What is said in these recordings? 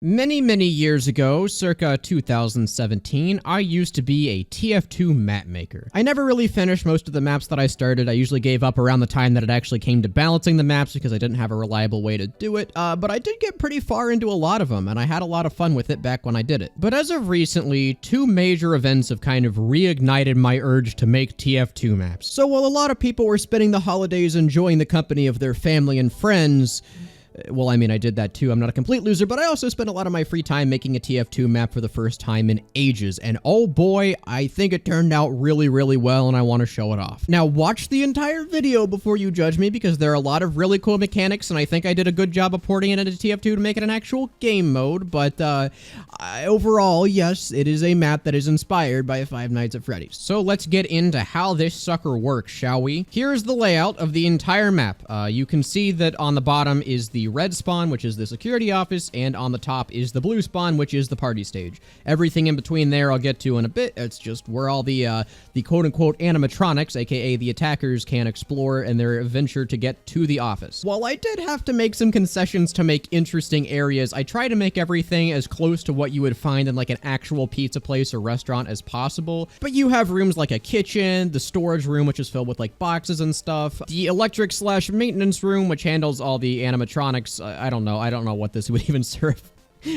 Many years ago, circa 2017, I used to be a TF2 map maker. I never really finished most of the maps that I started. I usually gave up around the time that it actually came to balancing the maps because I didn't have a reliable way to do it, but I did get pretty far into a lot of them, and I had a lot of fun with it back when I did it. But as of recently, two major events have kind of reignited my urge to make TF2 maps. So while a lot of people were spending the holidays enjoying the company of their family and friends, well, I mean, I did that too. I'm not a complete loser, but I also spent a lot of my free time making a TF2 map for the first time in ages. And oh boy, I think it turned out really well, and I want to show it off. Now, watch the entire video before you judge me, because there are a lot of really cool mechanics, and I think I did a good job of porting it into TF2 to make it an actual game mode. But overall, yes, it is a map that is inspired by Five Nights at Freddy's. So let's get into how this sucker works, shall we? Here's the layout of the entire map. You can see that on the bottom is the red spawn, which is the security office, and on the top is the blue spawn, which is the party stage. Everything in between there I'll get to in a bit. It's just where all the quote-unquote animatronics, aka the attackers, can explore in their venture to get to the office. While I did have to make some concessions to make interesting areas, I try to make everything as close to what you would find in like an actual pizza place or restaurant as possible. But you have rooms like a kitchen, the storage room, which is filled with like boxes and stuff, the electric/maintenance room, which handles all the animatronics. I don't know what this would even serve.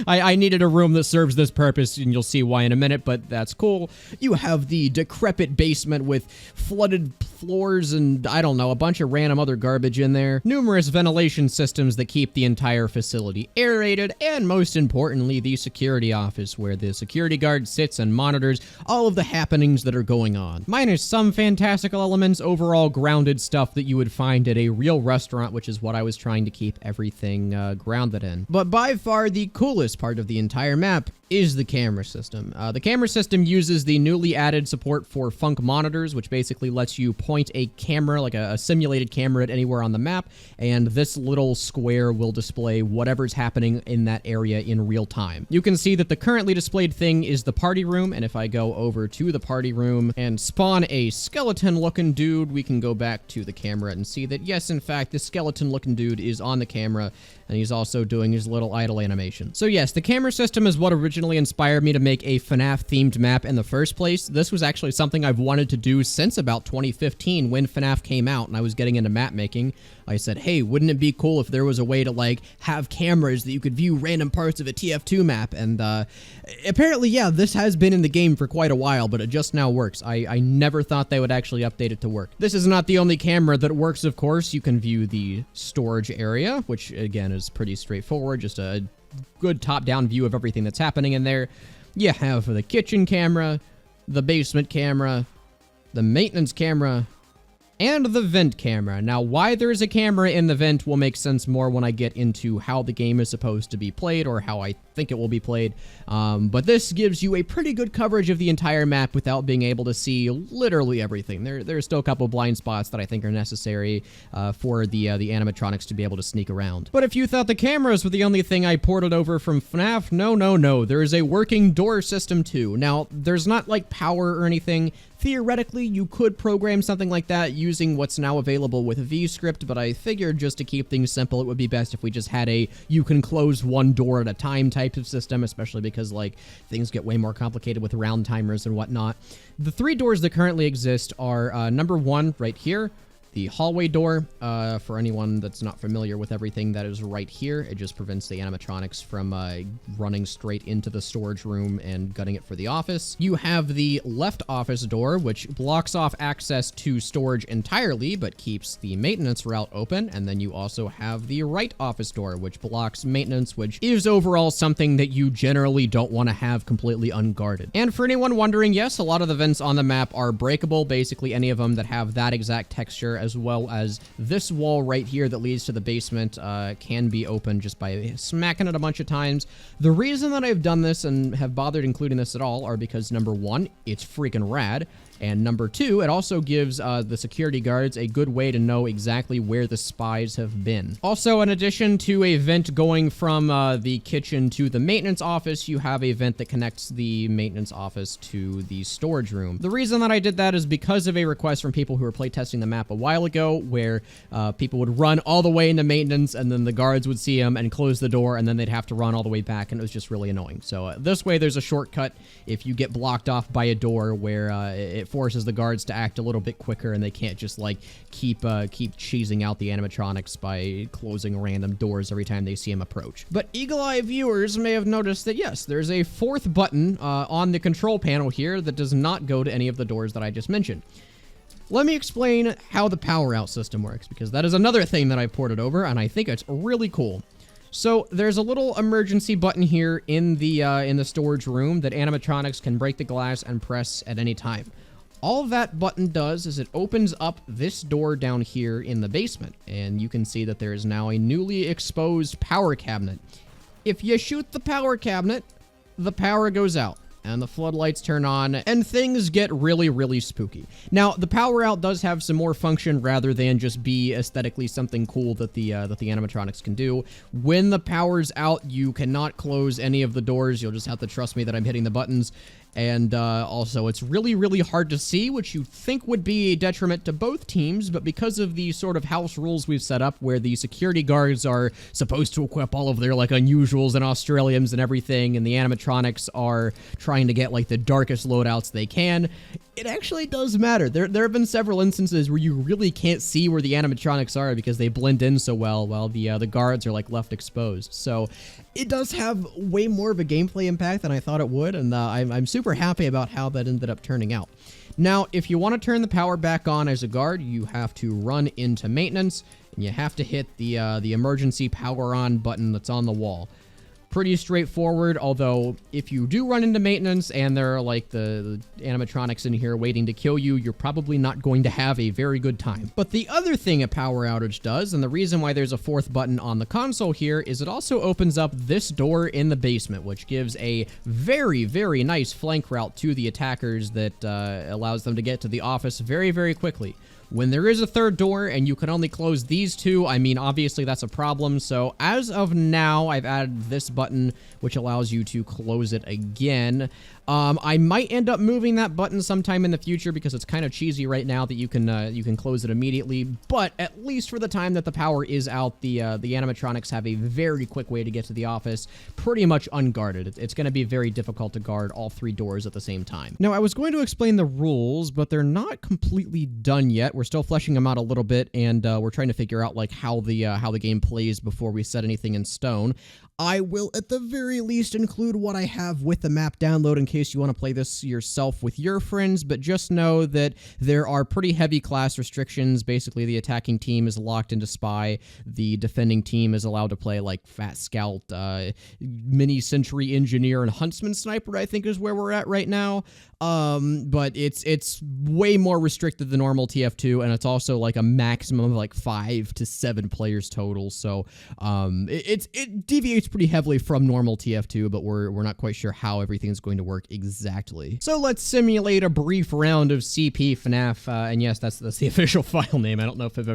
I needed a room that serves this purpose, and you'll see why in a minute, but that's cool. You have the decrepit basement with flooded floors and, I don't know, a bunch of random other garbage in there. Numerous ventilation systems that keep the entire facility aerated, and most importantly, the security office, where the security guard sits and monitors all of the happenings that are going on. Minus some fantastical elements, overall grounded stuff that you would find at a real restaurant, which is what I was trying to keep everything grounded in. But by far the coolest part of the entire map is the camera system. The camera system uses the newly added support for funk monitors, which basically lets you point a camera, like a simulated camera, at anywhere on the map, and this little square will display whatever's happening in that area in real time. You can see that the currently displayed thing is the party room, and if I go over to the party room and spawn a skeleton-looking dude, we can go back to the camera and see that, yes, in fact, this skeleton-looking dude is on the camera, and he's also doing his little idle animation. So yes, the camera system is what originally inspired me to make a FNAF themed map in the first place. This was actually something I've wanted to do since about 2015 when FNAF came out and I was getting into map making. I said, hey, wouldn't it be cool if there was a way to like have cameras that you could view random parts of a TF2 map? And apparently, yeah, this has been in the game for quite a while, but it just now works. I never thought they would actually update it to work. This is not the only camera that works, of course. You can view the storage area, which again is pretty straightforward, just a good top-down view of everything that's happening in there. You have the kitchen camera, the basement camera, the maintenance camera, and the vent camera. Now, why there's a camera in the vent will make sense more when I get into how the game is supposed to be played, or how I think it will be played. But this gives you a pretty good coverage of the entire map without being able to see literally everything. There's still a couple blind spots that I think are necessary for the animatronics to be able to sneak around. But if you thought the cameras were the only thing I ported over from FNAF, no. There is a working door system too. Now, there's not like power or anything. Theoretically, you could program something like that using what's now available with VScript, but I figured just to keep things simple, it would be best if we just had a you can close one door at a time type of system, especially because like things get way more complicated with round timers and whatnot. The three doors that currently exist are number one right here, the hallway door. For anyone that's not familiar with everything that is right here, it just prevents the animatronics from running straight into the storage room and gutting it for the office. You have the left office door, which blocks off access to storage entirely, but keeps the maintenance route open. And then you also have the right office door, which blocks maintenance, which is overall something that you generally don't want to have completely unguarded. And for anyone wondering, yes, a lot of the vents on the map are breakable. Basically, any of them that have that exact texture, as well as this wall right here that leads to the basement, can be opened just by smacking it a bunch of times. The reason that I've done this and have bothered including this at all are because, number one, it's freaking rad, And number two, it also gives the security guards a good way to know exactly where the spies have been. Also, in addition to a vent going from the kitchen to the maintenance office, you have a vent that connects the maintenance office to the storage room. The reason that I did that is because of a request from people who were playtesting the map a while ago, where people would run all the way into maintenance and then the guards would see them and close the door, and then they'd have to run all the way back, and it was just really annoying. So this way there's a shortcut if you get blocked off by a door where it forces the guards to act a little bit quicker, and they can't just like keep cheesing out the animatronics by closing random doors every time they see them approach. But eagle-eye viewers may have noticed that yes, there's a fourth button on the control panel here that does not go to any of the doors that I just mentioned. Let me explain how the power out system works, because that is another thing that I ported over, and I think it's really cool. So there's a little emergency button here in the storage room that animatronics can break the glass and press at any time. All that button does is it opens up this door down here in the basement, and you can see that there is now a newly exposed power cabinet. If you shoot the power cabinet, the power goes out, and the floodlights turn on, and things get really, really spooky. Now, the power out does have some more function rather than just be aesthetically something cool that the animatronics can do. When the power's out, you cannot close any of the doors. You'll just have to trust me that I'm hitting the buttons. And also, it's really, really hard to see, which you think would be a detriment to both teams, but because of the sort of house rules we've set up where the security guards are supposed to equip all of their, like, unusuals and Australians and everything, and the animatronics are trying to get, like, the darkest loadouts they can, it actually does matter. There have been several instances where you really can't see where the animatronics are because they blend in so well while the guards are, like, left exposed. So it does have way more of a gameplay impact than I thought it would, and I'm super happy about how that ended up turning out. Now, if you want to turn the power back on as a guard, you have to run into maintenance, and you have to hit the emergency power on button that's on the wall. Pretty straightforward, although if you do run into maintenance and there are like the animatronics in here waiting to kill you, you're probably not going to have a very good time. But the other thing a power outage does, and the reason why there's a fourth button on the console here, is it also opens up this door in the basement, which gives a very, very nice flank route to the attackers that allows them to get to the office very, very quickly. When there is a third door and you can only close these two, I mean, obviously that's a problem. So as of now, I've added this button, which allows you to close it again. I might end up moving that button sometime in the future because it's kind of cheesy right now that you can close it immediately. But at least for the time that the power is out, the animatronics have a very quick way to get to the office, pretty much unguarded. It's going to be very difficult to guard all three doors at the same time. Now, I was going to explain the rules, but they're not completely done yet. We're still fleshing them out a little bit, and we're trying to figure out like how the game plays before we set anything in stone. I will, at the very least, include what I have with the map download in case you want to play this yourself with your friends, but just know that there are pretty heavy class restrictions. Basically, the attacking team is locked into Spy. The defending team is allowed to play, like, Fat Scout, Mini Sentry Engineer, and Huntsman Sniper, I think is where we're at right now. But it's way more restricted than normal TF2, and it's also, like, a maximum of, like, 5 to 7 players total, so it deviates pretty heavily from normal TF2, but we're not quite sure how everything's going to work exactly. So let's simulate a brief round of CP FNAF, and yes, that's the official file name. I don't know if I've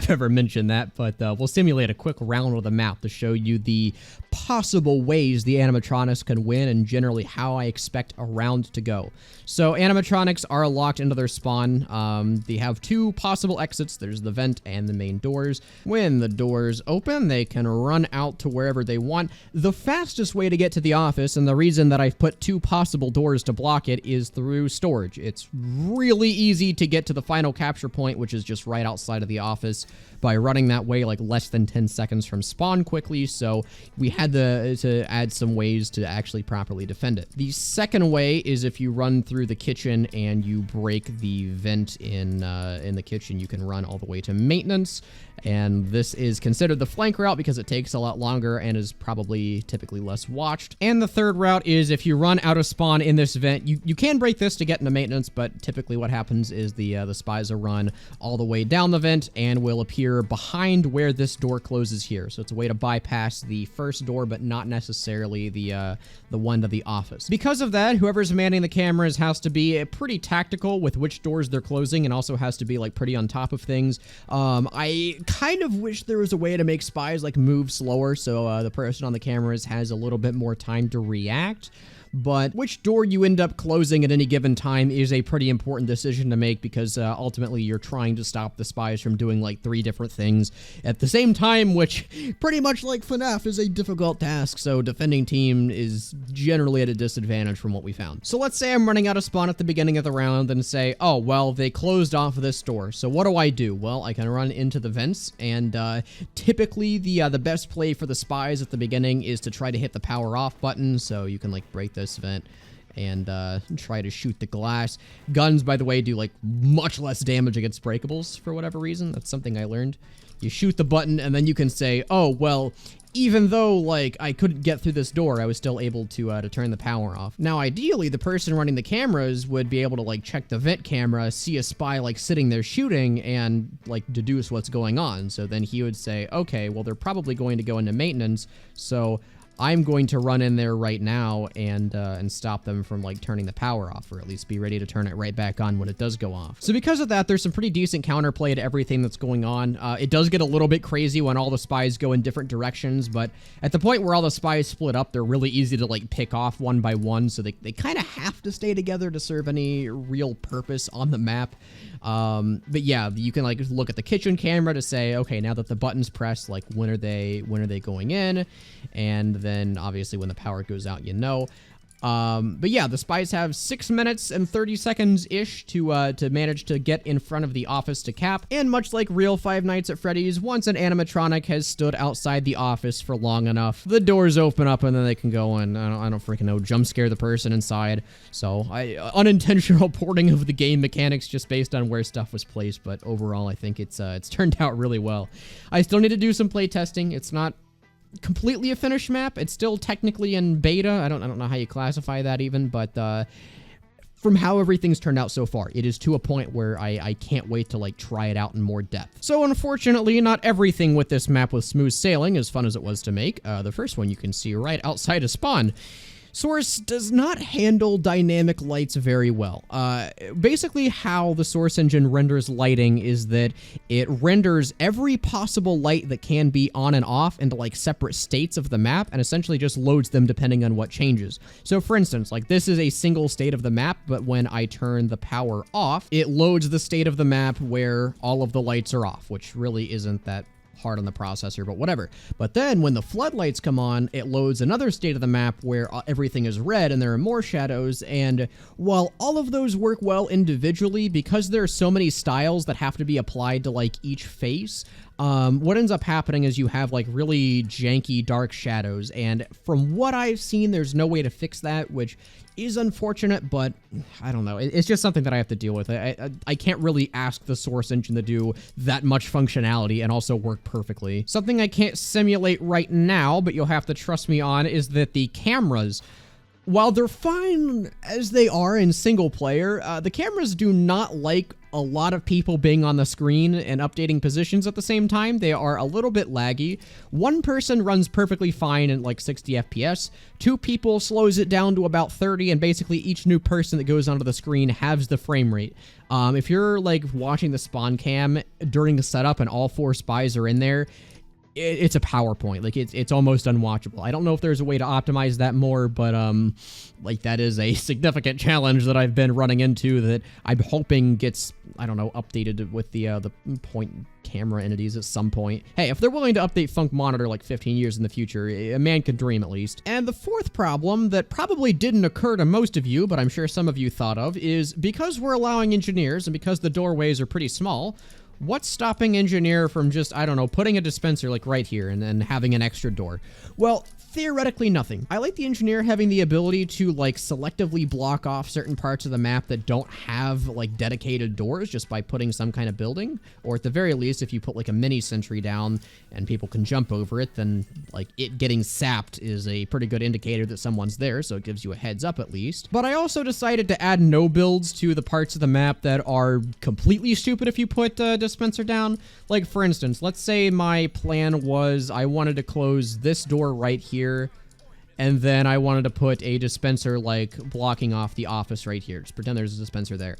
ever mentioned that, but we'll simulate a quick round with the map to show you the possible ways the animatronics can win and generally how I expect a round to go. So animatronics are locked into their spawn. They have two possible exits. There's the vent and the main doors. When the doors open, they can run out to wherever they want. The fastest way to get to the office, and the reason that I've put two possible doors to block it, is through storage. It's really easy to get to the final capture point, which is just right outside of the office, by running that way like less than 10 seconds from spawn quickly, so we had to add some ways to actually properly defend it. The second way is if you run through the kitchen and you break the vent in the kitchen, you can run all the way to maintenance, and this is considered the flank route because it takes a lot longer and is probably typically less watched. And the third route is if you run out of spawn in this vent, you can break this to get into maintenance, but typically what happens is the spies will run all the way down the vent and will appear here behind where this door closes here. So it's a way to bypass the first door, but not necessarily the one to the office. Because of that, whoever's manning the cameras has to be pretty tactical with which doors they're closing, and also has to be like pretty on top of things. I kind of wish there was a way to make spies like move slower, so the person on the cameras has a little bit more time to react. But which door you end up closing at any given time is a pretty important decision to make, because ultimately you're trying to stop the spies from doing like 3 different things at the same time, which pretty much like FNAF is a difficult task, so defending team is generally at a disadvantage from what we found. So let's say I'm running out of spawn at the beginning of the round and say, oh, well, they closed off this door. So what do? Well, I can run into the vents, and typically the best play for the spies at the beginning is to try to hit the power off button, so you can like break this vent and try to shoot the glass. Guns, by the way, do like much less damage against breakables for whatever reason. That's something I learned. You shoot the button and then you can say, oh, well, even though like I couldn't get through this door, I was still able to turn the power off. Now, ideally, the person running the cameras would be able to like check the vent camera, see a spy like sitting there shooting, and like deduce what's going on. So then he would say, okay, well, they're probably going to go into maintenance, so I'm going to run in there right now and stop them from like turning the power off, or at least be ready to turn it right back on when it does go off. So because of that, there's some pretty decent counterplay to everything that's going on. It does get a little bit crazy when all the spies go in different directions, but at the point where all the spies split up, they're really easy to like pick off one by one, so they kind of have to stay together to serve any real purpose on the map. But yeah, you can like look at the kitchen camera to say, okay, now that the button's pressed, like when are they going in? And then obviously when the power goes out, you know. But yeah, the spies have 6 minutes and 30 seconds-ish to manage to get in front of the office to cap. And much like real Five Nights at Freddy's, once an animatronic has stood outside the office for long enough, the doors open up and then they can go and, I don't freaking know, jump scare the person inside. So, unintentional porting of the game mechanics just based on where stuff was placed, but overall I think it's turned out really well. I still need to do some play testing. It's not completely a finished map. It's still technically in beta. I don't know how you classify that even, but from how everything's turned out so far, it is to a point where I can't wait to like try it out in more depth. So unfortunately, not everything with this map was smooth sailing, as fun as it was to make. The first one you can see right outside of spawn. Source does not handle dynamic lights very well. Basically how the Source engine renders lighting is that it renders every possible light that can be on and off into like separate states of the map, and essentially just loads them depending on what changes. So for instance, like this is a single state of the map, but when I turn the power off, it loads the state of the map where all of the lights are off, which really isn't that hard on the processor, but whatever. But then when the floodlights come on, it loads another state of the map where everything is red and there are more shadows. And while all of those work well individually, because there are so many styles that have to be applied to like each face, what ends up happening is you have like really janky dark shadows, and from what I've seen, there's no way to fix that, which is unfortunate, but I don't know. It's just something that I have to deal with. I can't really ask the Source engine to do that much functionality and also work perfectly. Something I can't simulate right now, but you'll have to trust me on, is that the cameras, while they're fine as they are in single player, the cameras do not like a lot of people being on the screen and updating positions at the same time. They are a little bit laggy. One person runs perfectly fine at like 60 FPS. 2 people slows it down to about 30, and basically each new person that goes onto the screen halves the frame rate. If you're like watching the spawn cam during the setup and all 4 spies are in there, it's a PowerPoint. Like it's almost unwatchable. I don't know if there's a way to optimize that more, but like that is a significant challenge that I've been running into that I'm hoping gets, I don't know, updated with the point camera entities at some point. Hey, if they're willing to update Funk Monitor like 15 years in the future, a man could dream at least. And the fourth problem that probably didn't occur to most of you, but I'm sure some of you thought of, is because we're allowing engineers and because the doorways are pretty small, what's stopping engineer from just, I don't know, putting a dispenser like right here and then having an extra door? Well, theoretically nothing. I like the engineer having the ability to like selectively block off certain parts of the map that don't have like dedicated doors just by putting some kind of building, or at the very least if you put like a mini sentry down and people can jump over it, then like it getting sapped is a pretty good indicator that someone's there, so it gives you a heads up at least. But I also decided to add no builds to the parts of the map that are completely stupid if you put dispenser down. Like, for instance, let's say my plan was I wanted to close this door right here, and then I wanted to put a dispenser, like, blocking off the office right here. Just pretend there's a dispenser there.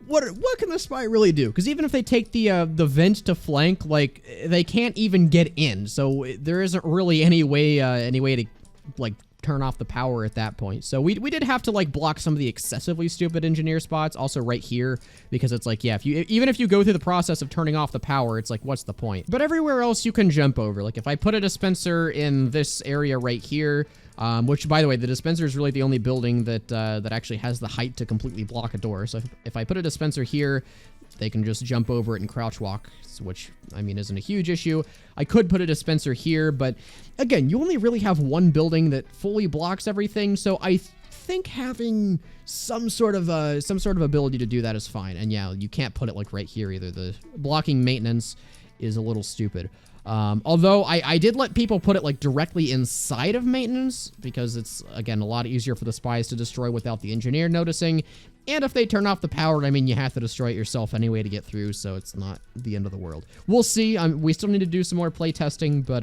What can the spy really do? Because even if they take the vent to flank, like, they can't even get in. So there isn't really any way to, like, turn off the power at that point. So we did have to, like, block some of the excessively stupid engineer spots, also right here, because it's like, yeah, even if you go through the process of turning off the power, it's like, what's the point? But everywhere else you can jump over. Like, if I put a dispenser in this area right here, which, by the way, the dispenser is really the only building that actually has the height to completely block a door. So if I put a dispenser here, they can just jump over it and crouch walk, which, I mean, isn't a huge issue. I could put a dispenser here, but again, you only really have one building that fully blocks everything, so I think having some sort of ability to do that is fine. And yeah, you can't put it, like, right here either. The blocking maintenance is a little stupid. Although I did let people put it, like, directly inside of maintenance, because it's, again, a lot easier for the spies to destroy without the engineer noticing. And if they turn off the power, I mean, you have to destroy it yourself anyway to get through, so it's not the end of the world. We'll see. We still need to do some more play testing, but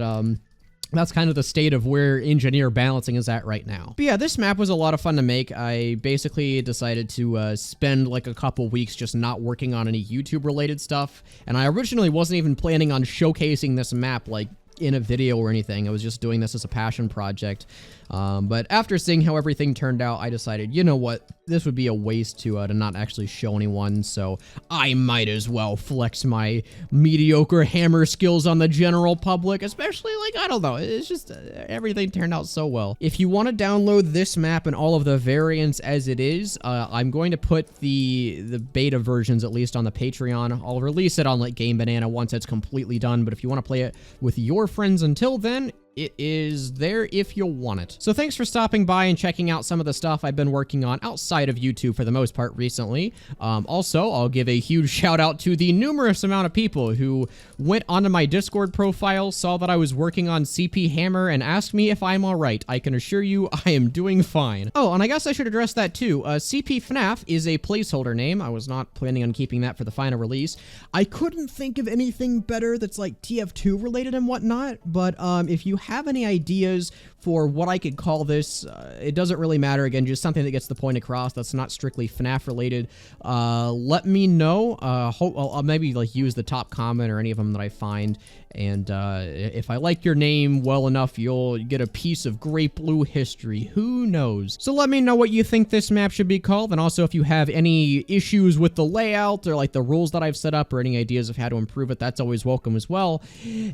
that's kind of the state of where engineer balancing is at right now. But yeah, this map was a lot of fun to make. I basically decided to spend like a couple weeks just not working on any YouTube related stuff. And I originally wasn't even planning on showcasing this map like in a video or anything. I was just doing this as a passion project. But after seeing how everything turned out, I decided, you know what, this would be a waste to not actually show anyone, so I might as well flex my mediocre hammer skills on the general public, especially, like, I don't know, it's just, everything turned out so well. If you want to download this map and all of the variants as it is, I'm going to put the beta versions, at least, on the Patreon. I'll release it on, like, Game Banana once it's completely done, but if you want to play it with your friends until then, it is there if you want it. So thanks for stopping by and checking out some of the stuff I've been working on outside of YouTube for the most part recently. Also, I'll give a huge shout out to the numerous amount of people who went onto my Discord profile, saw that I was working on CP Hammer, and asked me if I'm alright. I can assure you I am doing fine. Oh, and I guess I should address that too. CP FNAF is a placeholder name. I was not planning on keeping that for the final release. I couldn't think of anything better that's like TF2 related and whatnot, but if you have any ideas for what I could call this, it doesn't really matter. Again, just something that gets the point across that's not strictly FNAF related. Let me know. I'll maybe like use the top comment or any of them that I find. And if I like your name well enough, you'll get a piece of great blue history. Who knows? So let me know what you think this map should be called. And also if you have any issues with the layout or like the rules that I've set up or any ideas of how to improve it, that's always welcome as well.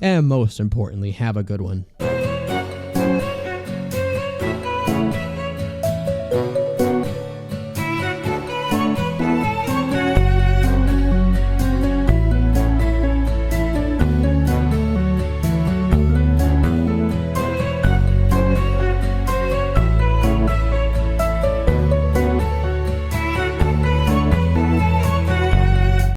And most importantly, have a good one.